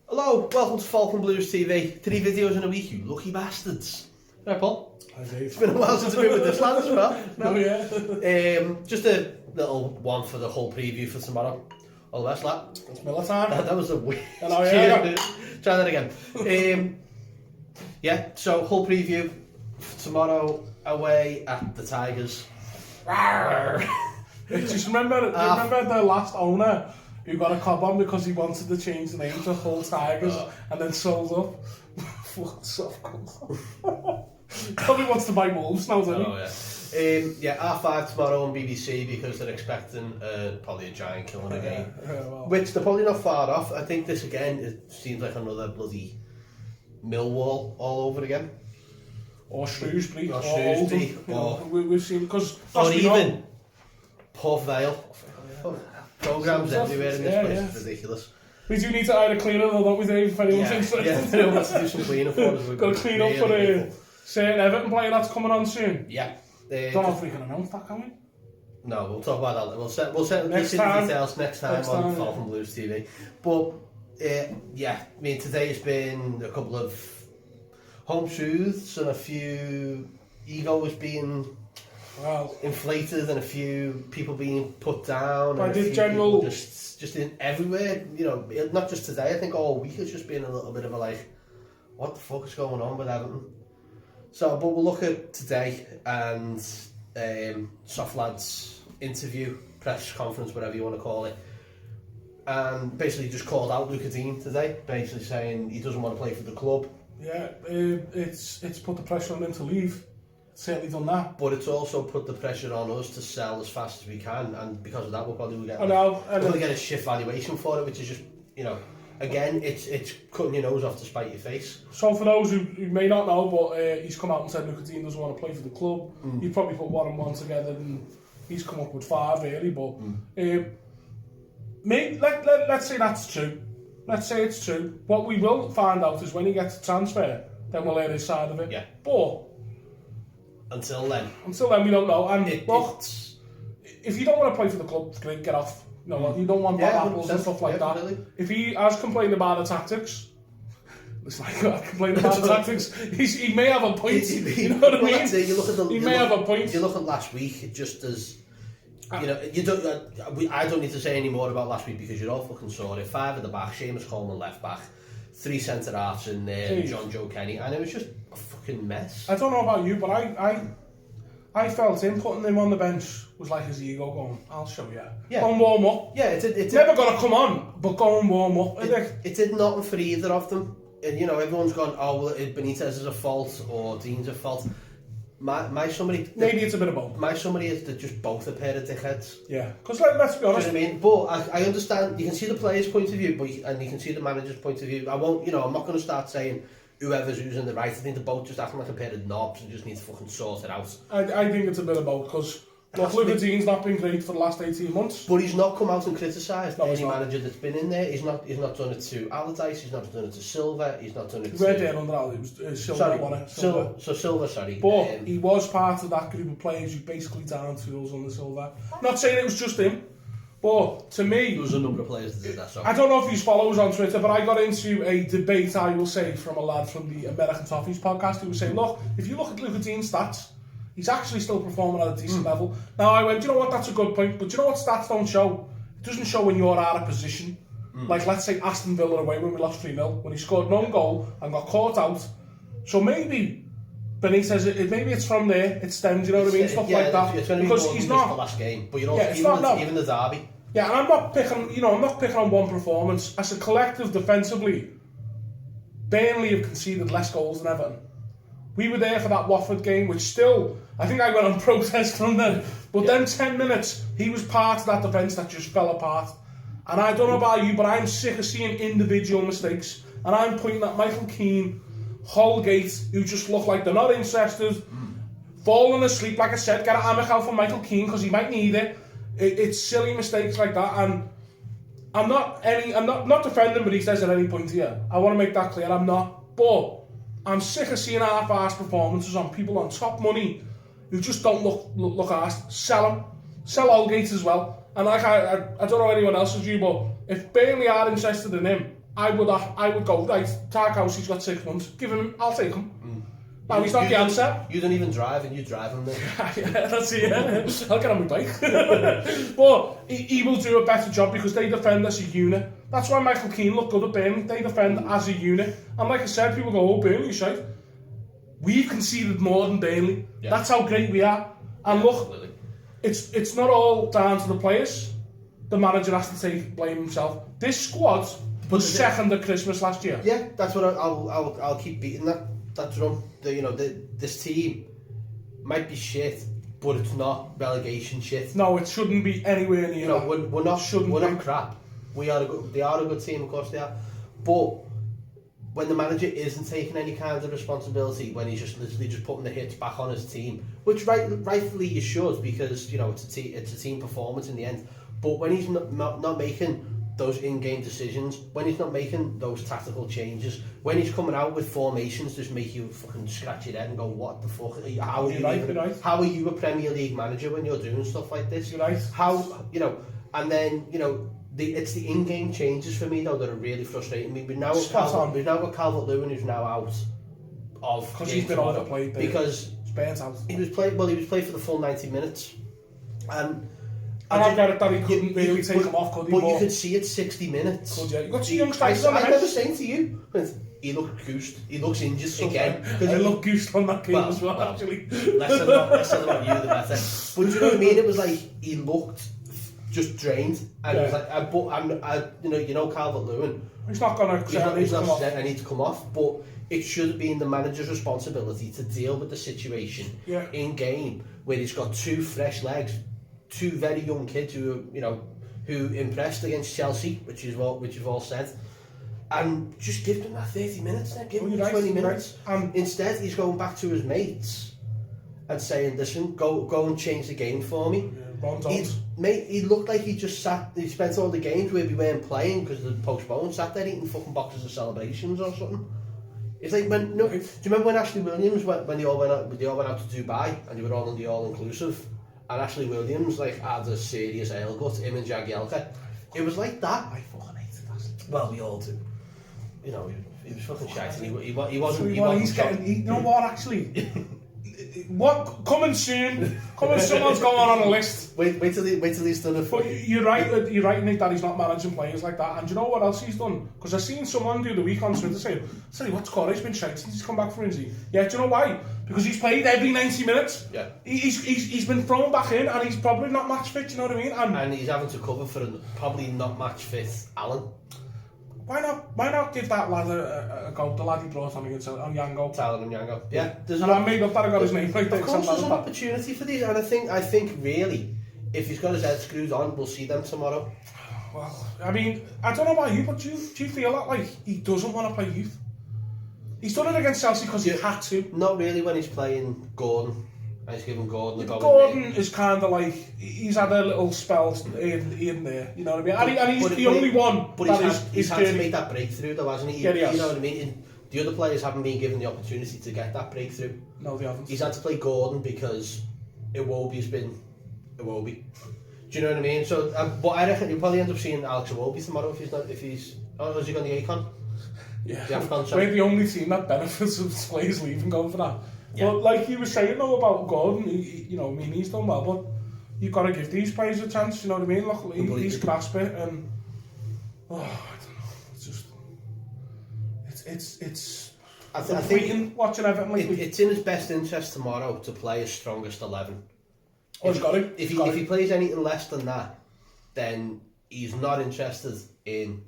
Hello, welcome to Falcon Blues TV. 3 videos in a week, you lucky bastards. Right, Paul? Hi, Dave. It's been a while since I've been with this lad as well. Oh, yeah. Just a little one for the whole preview for tomorrow. All the best, lad. It's Miller time. That was a weird. Hello, yeah. Try that again. Yeah, so whole preview for tomorrow away at the Tigers. Just remember the last owner who got a cob on because he wanted to change the name to Hull Tigers and then sold up. What's up? Probably wants to buy Wolves now, doesn't he? Yeah. R5 tomorrow on BBC because they're expecting probably a giant killing again. Which they're probably not far off. I think this again, it seems like another bloody Millwall all over again. Or Shrewsbury. Or Shrewsbury. We've seen, because... Or even Port Vale. Programmes everywhere in this place. It's ridiculous. We do need to either clean it or don't we, Dave? If anyone's interested. Yeah, if anyone wants to do some cleaning for us. Got to clean up for a certain Everton player that's coming on soon. Yeah. Don't know if we can announce that, can we? No, we'll talk about that. We'll set the details next time on Falcon Blues TV. But yeah, I mean today's been a couple of home truths and a few egos being inflated and a few people being put down. By and the general, just in everywhere. You know, not just today. I think all week has just been a little bit of a like, what the fuck is going on with Everton? So, but we'll look at today and Soft Lad's interview, press conference, whatever you want to call it, and basically just called out Lucas Digne today, basically saying he doesn't want to play for the club. Yeah, it's put the pressure on him to leave. It's certainly done that. But it's also put the pressure on us to sell as fast as we can, and because of that, we'll probably get a shift valuation for it, which is just, you know. Again, it's cutting your nose off to spite your face. So for those who may not know, but he's come out and said Lucas Digne doesn't want to play for the club. You probably put 1 and 1 together and he's come up with 5 really, but let's say that's true. Let's say it's true. What we will find out is when he gets a transfer, then we'll hear his side of it. Yeah. But until then we don't know. And if you don't want to play for the club, great, get off. No, you don't want bad apples and stuff like that. Really. If he has complained about the tactics, it's like complained about the tactics. He may have a point. You know what I mean? He may have a point. You look at last week, it just as you know. You don't. I don't need to say any more about last week because you're all fucking sorry. 5 at the back, Seamus Coleman left back, 3 centre halves in there, John Joe Kenny, and it was just a fucking mess. I don't know about you, but I felt him putting him on the bench was like his ego going, I'll show you. Yeah. Go and warm up. Yeah, it's never going to come on, but go and warm up. It did nothing for either of them. And, you know, everyone's gone, oh, well, Benitez is a fault or Dean's a fault. My summary... Maybe it's a bit of both. My summary is that just both a pair of dickheads. Yeah, because let's be honest. Do you know what I mean? But I understand, you can see the player's point of view, and you can see the manager's point of view. I won't, you know, I'm not going to start saying whoever's using the right. I think they're both just acting like a pair of knobs and just need to fucking sort it out. I think it's a bit of both, because Lucas Digne's not been great for the last 18 months. But he's not come out and criticised any manager that's been in there. He's not done it to Allardyce, he's not done it to Silva, he's not done it to... We're there under Allardyce, it was Silva. Silva, sorry. But he was part of that group of players who basically down tools under Silva. Not saying it was just him, but to me... There was a number of players that did that, so... I don't know if he's followers on Twitter, but I got into a debate, I will say, from a lad from the American Toffees podcast who was saying, look, if you look at Lucas Digne's stats, he's actually still performing at a decent level. Now I went, you know what, that's a good point, but you know what stats don't show? It doesn't show when you're out of position. Like, let's say Aston Villa away when we lost 3-0, when he scored an own goal and got caught out. So maybe Benitez, maybe it's from there, it stems, you know what I mean? Stuff like that. Because he's not the last game, but you're also, even the derby. Yeah, and I'm not picking on one performance. As a collective, defensively, Burnley have conceded less goals than Everton. We were there for that Watford game, which still, I think I went on protest from then. But then 10 minutes, he was part of that defence that just fell apart. And I don't know about you, but I'm sick of seeing individual mistakes. And I'm pointing at Michael Keane, Holgate, who just look like they're not interested, falling asleep, like I said, get a hammock out for Michael Keane because he might need it. It's silly mistakes like that, and I'm not defending Benitez at any point here. I want to make that clear, I'm not. But I'm sick of seeing half-assed performances on people on top money who just don't look arsed. Sell them. Sell Holgate as well. And like I don't know anyone else as you, but if Burnley are interested in him, I would go, right, Tarkowski's got 6 months, I'll take him. Now, he's not the answer. You don't even drive and you drive him then. Yeah, that's it, yeah. I'll get on my bike. But he will do a better job because they defend as a unit. That's why Michael Keane looked good at Burnley. They defend as a unit. And like I said, people go, oh, Burnley's shite. We've conceded more than Burnley. Yeah. That's how great we are. And look, absolutely. It's not all down to the players. The manager has to take blame himself. This squad was second at Christmas last year. Yeah, that's what I'll keep beating that drum. This team might be shit, but it's not relegation shit. No, it shouldn't be anywhere near. You know, we're not crap. They are a good team, of course they are. But when the manager isn't taking any kind of responsibility, when he's just literally just putting the hits back on his team, which rightfully you should, because it's a team performance in the end. But when he's not making those in-game decisions, when he's not making those tactical changes, when he's coming out with formations just make you fucking scratch your head and go, what the fuck? How are you a Premier League manager when you're doing stuff like this? You're right. How, and then, it's the in-game changes for me though that are really frustrating me. We've now got Calvert-Lewin who's now out of because he's been overplayed. Because Spain's out. He was playing for the full 90 minutes, and I get it that he couldn't really take him off, could he? But you could see it 60 minutes. Could you? You got 2 young strikers on the bench. I remember saying to you, he looked goosed. He looks injured again. I looked goosed on that game as well, actually. Less about you, the better. But do you know what I mean? It was like he looked just drained, and it was like, Calvert-Lewin. He's not gonna. He's not said I need to come off, but it should have been the manager's responsibility to deal with the situation in game where he's got 2 fresh legs. 2 very young kids who impressed against Chelsea, which you've all said, and just give them that 30 minutes then, give them 20 minutes. Right. Instead, he's going back to his mates and saying, listen, go and change the game for me. He looked like he spent all the games where we weren't playing because of the postponed, sat there eating fucking boxes of celebrations or something. It's like, do you remember when Ashley Williams, when they all went out to Dubai and they were all in the all-inclusive? And Ashley Williams had a serious ale gut, him and Jagielka. It was like that. I fucking hated that. Well, we all do. He was fucking shite. He wasn't. You know what? Actually, what coming soon? Someone's going on a list. Wait till he's done it. But you're right, Nick, that he's not managing players like that. And do you know what else he's done? Because I seen someone do the week on Twitter say, what's Corey's been shite since he's come back from injury. Yeah, do you know why? Because he's played every 90 minutes. Yeah. He's been thrown back in, and he's probably not match fit. You know what I mean? And he's having to cover for probably not match fit Alan. Why not give that lad a go? The lad he brought on against Yango. Talon Yango. Yeah. I made up that I got his name right. Of course, there's an opportunity for these, and I think really, if he's got his head screwed on, we'll see them tomorrow. Well, I mean, I don't know about you, but do you feel that like he doesn't want to play youth? He's done it against Chelsea because he had to. Not really when he's playing Gordon. He's giving Gordon a go. Gordon is kind of like, he's had a little spell here and there, you know what I mean? And he's the only one. But he's had to make that breakthrough though, hasn't he? Yeah, he has. You know what I mean? The other players haven't been given the opportunity to get that breakthrough. No, they haven't. He's had to play Gordon because Iwobi's been Iwobi. Do you know what I mean? So, but I reckon you'll probably end up seeing Alex Iwobi tomorrow has he gone the ACON? Yeah, we're the only team that benefits of players leaving going for that. Yeah. But like you were saying though about Gordon, he's done well, but you've got to give these players a chance, you know what I mean? Look, he's grasped it, and I don't know, it's I think watching Everton it's in his best interest tomorrow to play his strongest 11. Oh, he's got it. If he plays anything less than that, then he's not interested in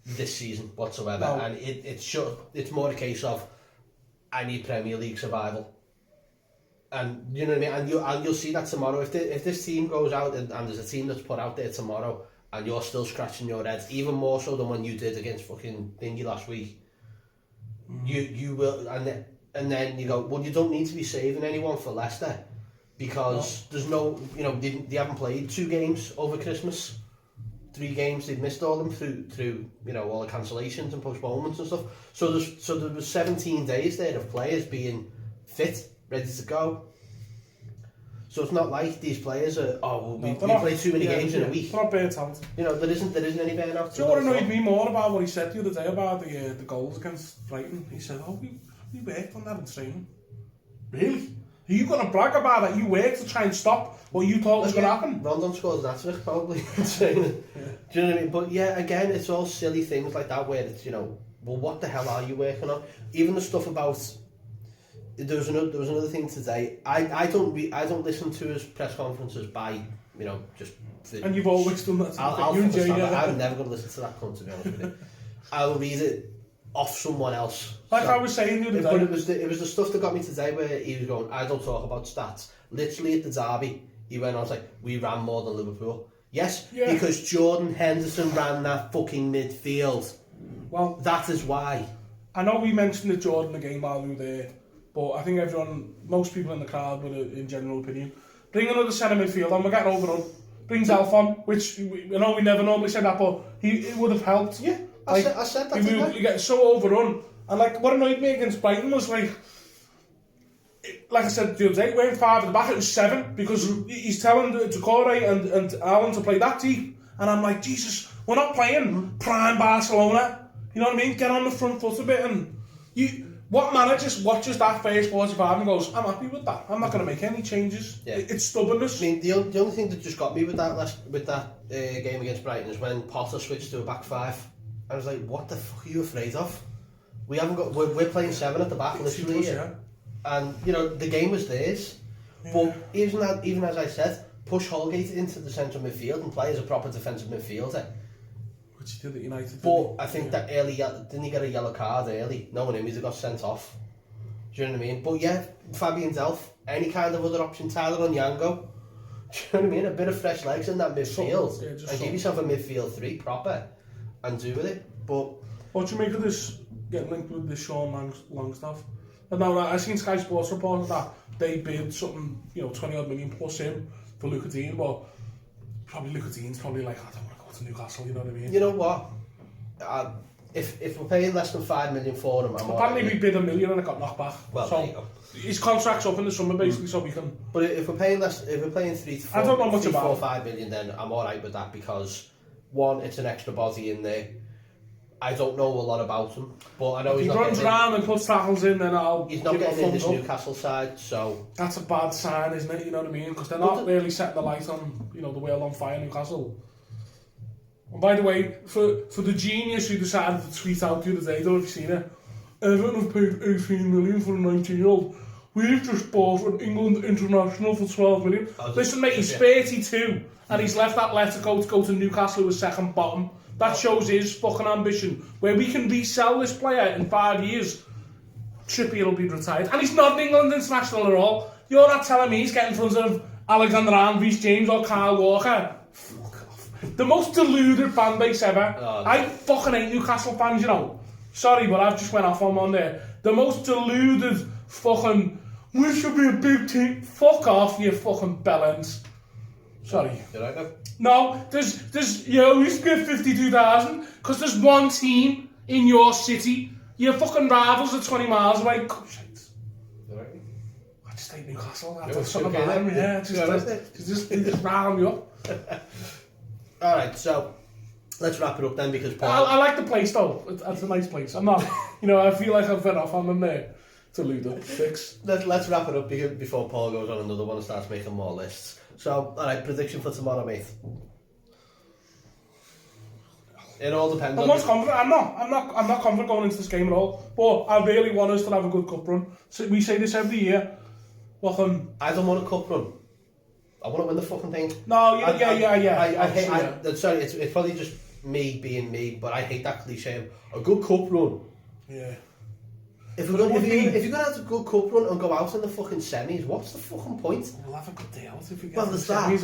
this season whatsoever, no. And it's more a case of I need Premier League survival, and you know what I mean. And you'll see that tomorrow. If this team goes out and there's a team that's put out there tomorrow, and you're still scratching your head, even more so than when you did against fucking Thingy last week, you will, and then you go, well, you don't need to be saving anyone for Leicester because there's no, they haven't played 2 games over Christmas. 3 games, they've missed all them through all the cancellations and postponements and stuff. So there was 17 days there of players being fit, ready to go. So it's not like these players are, we they're not- play too many games in a week. They're not burnt out. You know, there isn't any burnout. Do you know what annoyed me more about what he said the other day about the goals against Brighton? He said, we worked on that in training. Really? Are you going to brag about that? You worked to try and stop what you thought was going to happen? Rondon scores that trick probably in training. Do you know what I mean? But yeah, again, it's all silly things like that where it's, you know, well, what the hell are you working on? Even the stuff about... There was another thing today. I don't listen to his press conferences by, you know, just... And you've always done that. I'm never going to listen to that cunt, to be honest with you. I'll read it off someone else. Like I was saying the other day. But it was the stuff that got me today where he was going, I don't talk about stats. Literally at the derby, he went on, I was like, we ran more than Liverpool. Yes, because Jordan Henderson ran that fucking midfield. Well, that is why. I know we mentioned the Jordan game while we were there, but I think most people in the crowd would, in general opinion, bring another centre midfield on, we're getting overrun. Bring Zelf on, which we never normally say that, but it would have helped. Yeah, like, I said that. You get so overrun. And like, what annoyed me against Brighton was like I said the other day, we went 5 at the back, it was 7, because he's telling Doucouré and Allen to play that deep. And I'm like, Jesus, we're not playing prime Barcelona. You know what I mean? Get on the front foot a bit. And what manager just watches that first 45 and goes, I'm happy with that. I'm not going to make any changes. Yeah. It's stubbornness. I mean, the only thing that just got me with that game against Brighton is when Potter switched to a back 5. I was like, what the fuck are you afraid of? We haven't got. We're playing 7 at the back, literally. And you know the game was theirs. Yeah. But even as I said, push Holgate into the centre midfield and play as a proper defensive midfielder. Which he did at United. But I think that early, didn't he get a yellow card early? No one knew he'd got sent off. Do you know what I mean? But yeah, Fabian Delph, any kind of other option, Tyler Onyango. Do you know what I mean? A bit of fresh legs in that midfield, and give yourself a midfield 3 proper, and do with it. But what do you make of this getting linked with this Sean Longstaff? And now I seen Sky Sports reporting that they bid something, 20 odd million plus him for Lucas Digne, but probably Lucas Digne's probably like, I don't want to go to Newcastle, you know what I mean? You know what? If we're paying less than 5 million for him, apparently we bid $1 million and it got knocked back. Well, so there you go. His contract's up in the summer basically, so we can. But if we're paying 3 to 4, I don't know much about 5 million, then I'm alright with that because one, it's an extra body in there. I don't know a lot about him, but I know he's not. He runs around and puts tackles in, then he's not getting in this Newcastle side, so that's a bad sign, isn't it? You know what I mean? Because they're not really setting the light on, the world on fire, Newcastle. And by the way, for the genius who decided to tweet out the other day, don't know if you've seen it. Everton have paid 18 million for a 19-year-old. We've just bought an England international for 12 million. Listen, mate, he's 32 and he's left Atletico to go to Newcastle who was second bottom. That shows his fucking ambition. Where we can resell this player in 5 years, Trippier will be retired. And he's not an England international at all. You're not telling me he's getting in front of Alexander Arnold, Reece James or Kyle Walker. Fuck off. The most deluded fan base ever. Oh, no. I fucking hate Newcastle fans, Sorry, but I've just went off on one there. The most deluded fucking, we should be a big team. Fuck off, you fucking bellends. Sorry. Did I go? No, there's we should get 52,000 because there's one team in your city. Your fucking rivals are 20 miles away. Shit. I just hate Newcastle. I don't something about them. Yeah, just rile me up. Alright, so let's wrap it up then because Paul... I like the place though. It's a nice place. I'm not, I feel like I've been off on them there to lead up. Fix. Let's wrap it up before Paul goes on another one and starts making more lists. So, alright, prediction for tomorrow, mate. It all depends. I'm not confident. I'm not confident going into this game at all. But I really want us to have a good cup run. So we say this every year. I don't want a cup run. I want to win the fucking thing. No, yeah. I hate. Sorry, it's probably just me being me, but I hate that cliche. A good cup run. Yeah. If you're gonna have a good cup run and go out in the fucking semis, what's the fucking point? We'll have a good day out if we get there's that. You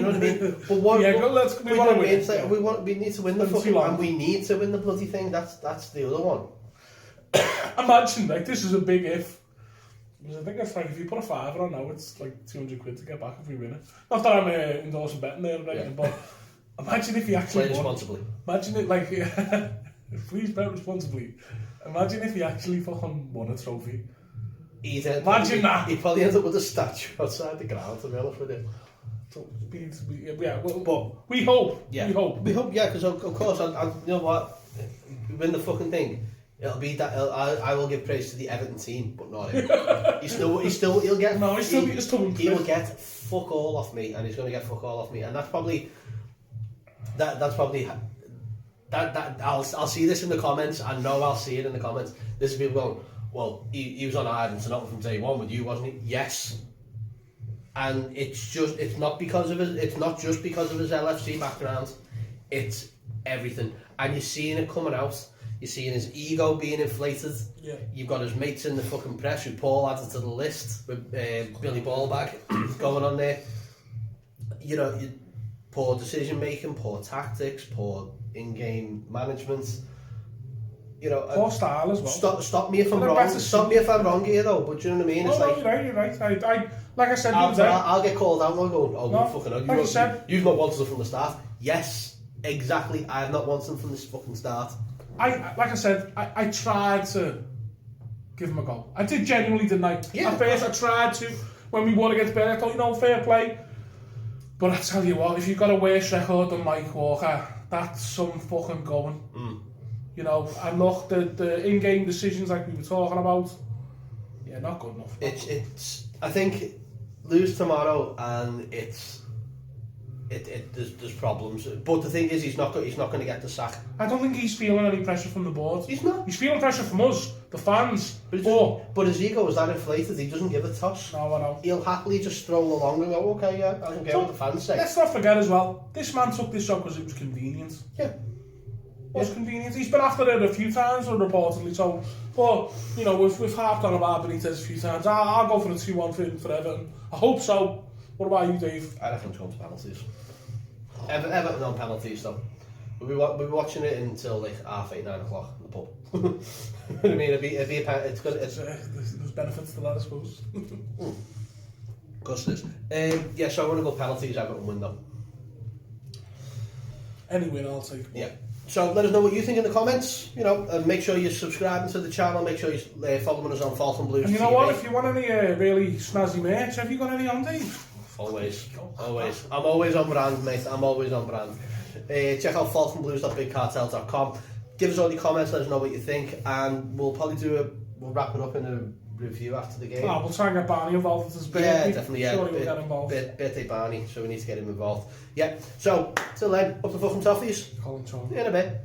know what I mean? But what? Yeah, we want to win. We need to win the fucking, and we need to win the bloody thing. That's the other one. Imagine this is a big if. Because I think it's if you put a £5 on now, it's like 200 quid to get back if we win it. Not that I'm endorsing betting there, right? But imagine if you actually play responsibly. Imagine it please bet responsibly. Imagine if he actually fucking won a trophy. Imagine that. He'd probably end up with a statue outside the ground, to be honest with you. So, yeah, but we hope. Yeah. We hope. Yeah, because of course, you know what? Win the fucking thing. It'll be that I will give praise to the Everton team, but not him. he'll get. No, he's still his tongue. He will get fuck all off me, and he's going to get fuck all off me, and that's probably. That's probably. That I'll see this in the comments. I know I'll see it in the comments. This is people going, well, he was on Ireland to not from day one with you, wasn't he? Yes. And it's not just because of his LFC background. It's everything, and you're seeing it coming out. You're seeing his ego being inflated. Yeah. You've got his mates in the fucking press who Paul added to the list with Billy Ballbag going on there. You know, poor decision making, poor tactics, poor in-game management. You know, poor style as well. Stop me if I'm wrong. Stop me if I'm wrong here, though. But do you know what I mean? It's you're right. I like I said, I'll get called out and I'll go, oh, no, fucking hell. You've not wanted it from the start. Yes, exactly. I have not wanted them from this fucking start. Like I said, I tried to give him a go. I did genuinely, didn't I? Yeah. At first, I tried to. When we won against Burnley, I thought, fair play. But I tell you what, if you've got a worse record than Mike Walker, that's some fucking going. You know, and look, the in-game decisions like we were talking about, yeah, not good enough. It's. I think lose tomorrow and there's problems. But the thing is, he's not going to get the sack. I don't think he's feeling any pressure from the board. He's not. He's feeling pressure from us, the fans. But his ego is that inflated. He doesn't give a toss. No, I know. He'll happily just stroll along and go, okay, yeah, I don't care what the fans say. Let's not forget as well, this man took this job because it was convenient. Yeah. What's convenient? He's been after it a few times, reportedly. So, but you know, we've harped on about Benitez a few times. I'll go for the 2-1 for Everton. I hope so. What about you, Dave? I reckon it's going to penalties. Everton on penalties, though. We'll be watching it until like 8:30, 9 o'clock in the pub. I mean, it'd be a it's good. There's benefits to that, I suppose. Of course it is. Yeah, so I want to go penalties. Everton win though. Any win, I'll take. Yeah. So let us know what you think in the comments. You know, and make sure you're subscribing to the channel. Make sure you're following us on Falcon Blues. And you know TV. what? If you want any really snazzy merch, have you got any on, Dave? Always. I'm always on brand, mate. I'm always on brand. Check out falconblues.bigcartel.com. Give us all your comments. Let us know what you think, and we'll probably we'll wrap it up in a review after the game. Oh, we'll try and get Barney involved with this bit. Yeah, definitely. Yeah, sure we'll get involved. Birthday Barney, so we need to get him involved. Yeah. So till then, up the fucking toffees. Colin Chong. In a bit.